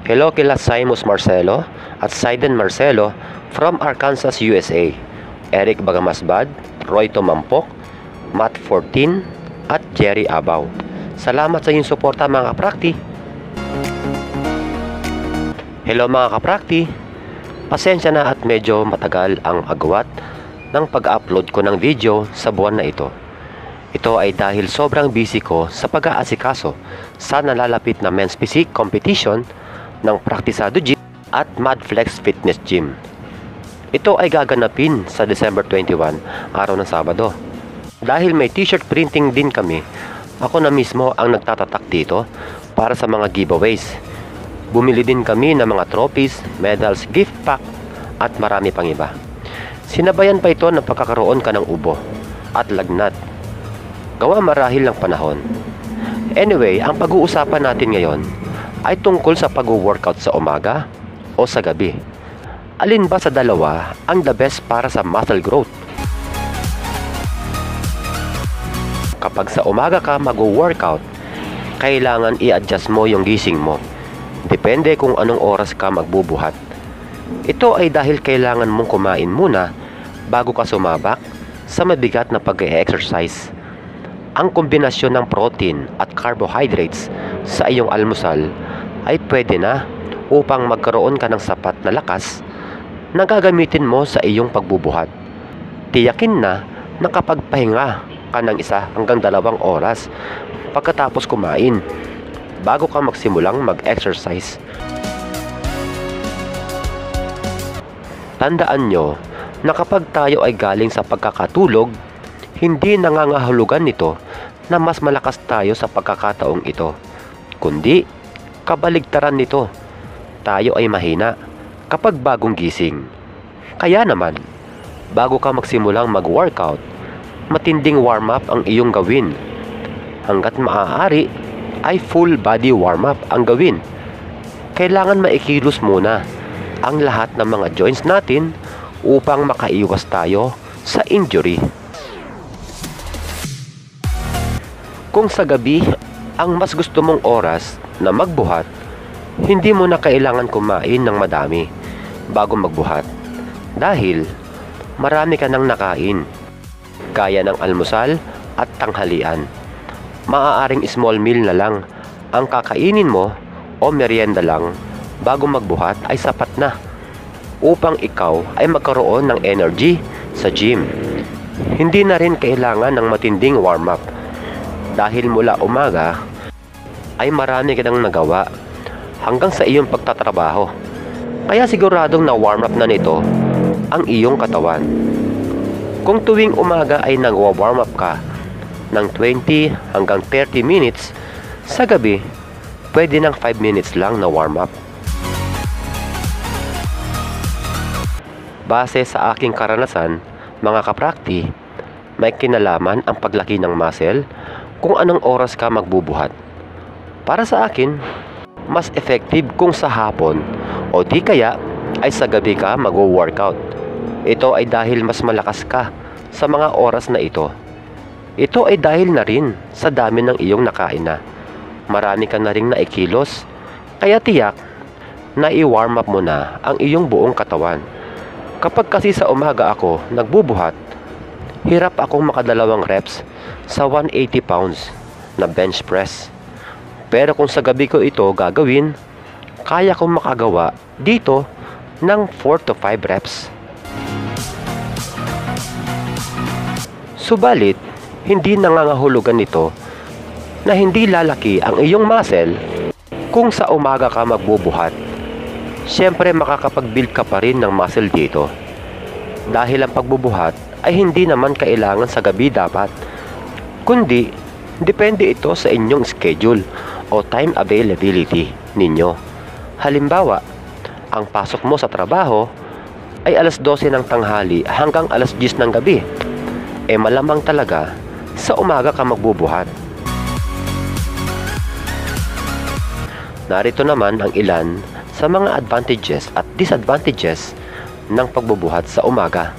Hello kila Simos Marcelo at Saiden Marcelo from Arkansas, USA. Eric Bagamasbad, Roy Tomampok, Matt 14 at Jerry Abaw. Salamat sa inyong suporta mga kaprakti. Hello mga kaprakti. Pasensya na at medyo matagal ang agwat ng pag-upload ko ng video sa buwan na ito. Ito ay dahil sobrang busy ko sa pag-aasikaso sa nalalapit na men's physique competition ng Praktisado Gym at Madflex Fitness Gym. Ito ay gaganapin sa December 21, araw ng Sabado. Dahil may t-shirt printing din kami, ako na mismo ang nagtatatak dito para sa mga giveaways. Bumili din kami ng mga trophies, medals, gift pack at marami pang iba. Sinabayan pa ito ng pagkakaroon ka ng ubo at lagnat. Gawa marahil ng panahon. Anyway, ang pag-uusapan natin ngayon ay tungkol sa pag-workout sa umaga o sa gabi. Alin ba sa dalawa ang the best para sa muscle growth? Kapag sa umaga ka mag-workout, kailangan i-adjust mo yung gising mo. Depende kung anong oras ka magbubuhat. Ito ay dahil kailangan mong kumain muna bago ka sumabak sa mabigat na pag-exercise. Ang kombinasyon ng protein at carbohydrates sa iyong almusal ay pwede na upang magkaroon ka ng sapat na lakas na gagamitin mo sa iyong pagbubuhat. Tiyakin na nakapagpahinga ka ng 1 hanggang 2 oras pagkatapos kumain bago ka magsimulang mag-exercise. Tandaan nyo na kapag tayo ay galing sa pagkakatulog, hindi nangangahulugan nito na mas malakas tayo sa pagkakataong ito, kundi kabaligtaran nito. Tayo ay mahina kapag bagong gising. Kaya naman, bago ka magsimulang mag-workout, matinding warm-up ang iyong gawin. Hanggat maaari ay full body warm-up ang gawin. Kailangan maikilos muna ang lahat ng mga joints natin upang makaiwas tayo sa injury. Kung sa gabi ang mas gusto mong oras na magbuhat, hindi mo na kailangan kumain ng madami bago magbuhat dahil marami ka nang nakain, gaya ng almusal at tanghalian. Maaaring small meal na lang ang kakainin mo o merienda lang bago magbuhat ay sapat na upang ikaw ay magkaroon ng energy sa gym. Hindi na rin kailangan ng matinding warm-up dahil mula umaga ay marami ka nang nagawa hanggang sa iyong pagtatrabaho. Kaya siguradong na warm up na nito ang iyong katawan. Kung tuwing umaga ay nagwa-warm up ka ng 20 hanggang 30 minutes, sa gabi pwede ng 5 minutes lang na warm up. Base sa aking karanasan, mga kaprakti, may kinalaman ang paglaki ng muscle kung anong oras ka magbubuhat. Para sa akin, mas effective kung sa hapon o di kaya ay sa gabi ka mag-workout. Ito ay dahil mas malakas ka sa mga oras na ito. Ito ay dahil na rin sa dami ng iyong nakain na. Marami ka na ring naikilos, kaya tiyak na i-warm up mo na ang iyong buong katawan. Kapag kasi sa umaga ako nagbubuhat, hirap akong makadalawang reps sa 180 pounds na bench press. Pero kung sa gabi ko ito gagawin, kaya kong makagawa dito ng 4 to 5 reps. Subalit, hindi nangangahulugan nito na hindi lalaki ang iyong muscle kung sa umaga ka magbubuhat. Siyempre makakapag-build ka pa rin ng muscle dito. Dahil ang pagbubuhat ay hindi naman kailangan sa gabi dapat, kundi depende ito sa inyong schedule o time availability ninyo. Halimbawa, ang pasok mo sa trabaho ay alas 12 ng tanghali hanggang alas 10 ng gabi. Malamang talaga sa umaga ka magbubuhat. Narito naman ang ilan sa mga advantages at disadvantages ng pagbubuhat sa umaga.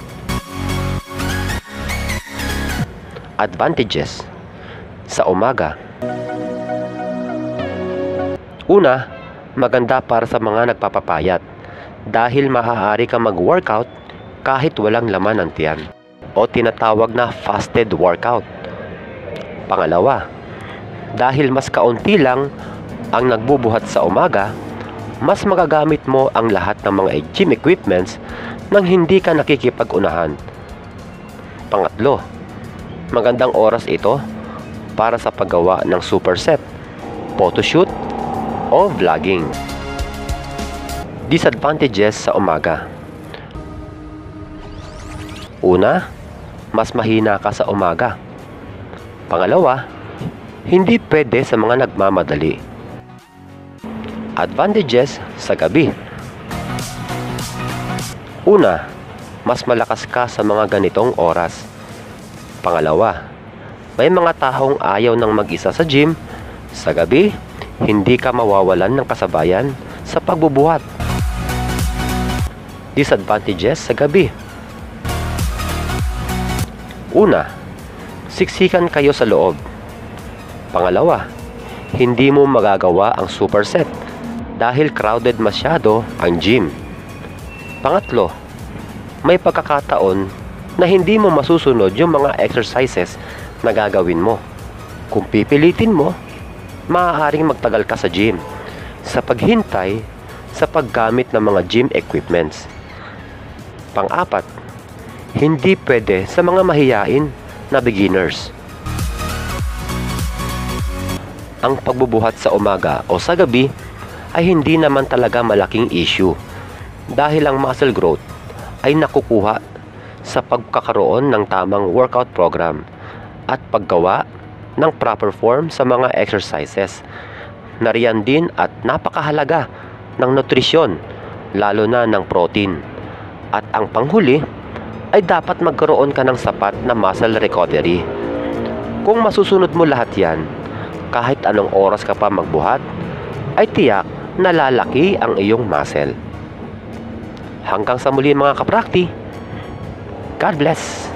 Advantages sa umaga. Una, maganda para sa mga nagpapapayat dahil maaari kang mag-workout kahit walang laman ng tiyan o tinatawag na fasted workout. Pangalawa, dahil mas kaunti lang ang nagbubuhat sa umaga, mas magagamit mo ang lahat ng mga gym equipments nang hindi ka nakikipag-unahan. Pangatlo, magandang oras ito para sa paggawa ng superset, photoshoot o vlogging. Disadvantages sa umaga. Una, mas mahina ka sa umaga. Pangalawa, hindi pwede sa mga nagmamadali. Advantages sa gabi. Una, mas malakas ka sa mga ganitong oras. Pangalawa, may mga taong ayaw nang mag-isa sa gym. Sa gabi, hindi ka mawawalan ng kasabayan sa pagbubuhat. Disadvantages sa gabi. Una, siksikan kayo sa loob. Pangalawa, hindi mo magagawa ang superset dahil crowded masyado ang gym. Pangatlo, may pagkakataon na hindi mo masusunod yung mga exercises na gagawin mo. Kung pipilitin mo, maaaring magtagal ka sa gym sa paghintay sa paggamit ng mga gym equipments. Pang-apat, hindi pwede sa mga mahiyain na beginners. Ang pagbubuhat sa umaga o sa gabi ay hindi naman talaga malaking issue dahil ang muscle growth ay nakukuha sa pagkakaroon ng tamang workout program at paggawa ng proper form sa mga exercises. Nariyan din at napakahalaga ng nutrisyon, lalo na ng protein. At ang panghuli ay dapat magkaroon ka ng sapat na muscle recovery. Kung masusunod mo lahat yan, kahit anong oras ka pa magbuhat, ay tiyak na lalaki ang iyong muscle. Hanggang sa muli mga kaprakti, God bless!